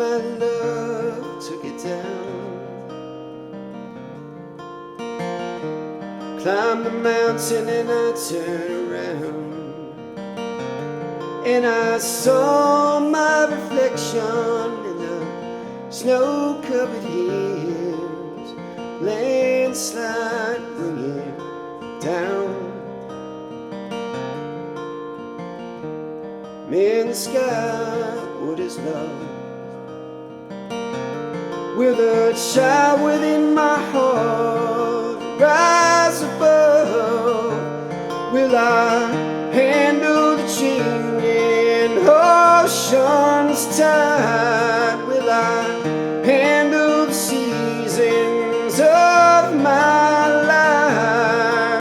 my love took it down. Climbed the mountain and I turned around, and I saw my reflection in the snow-covered hills, landslide bringing down. In the sky, what is love? With a child within my heart, right?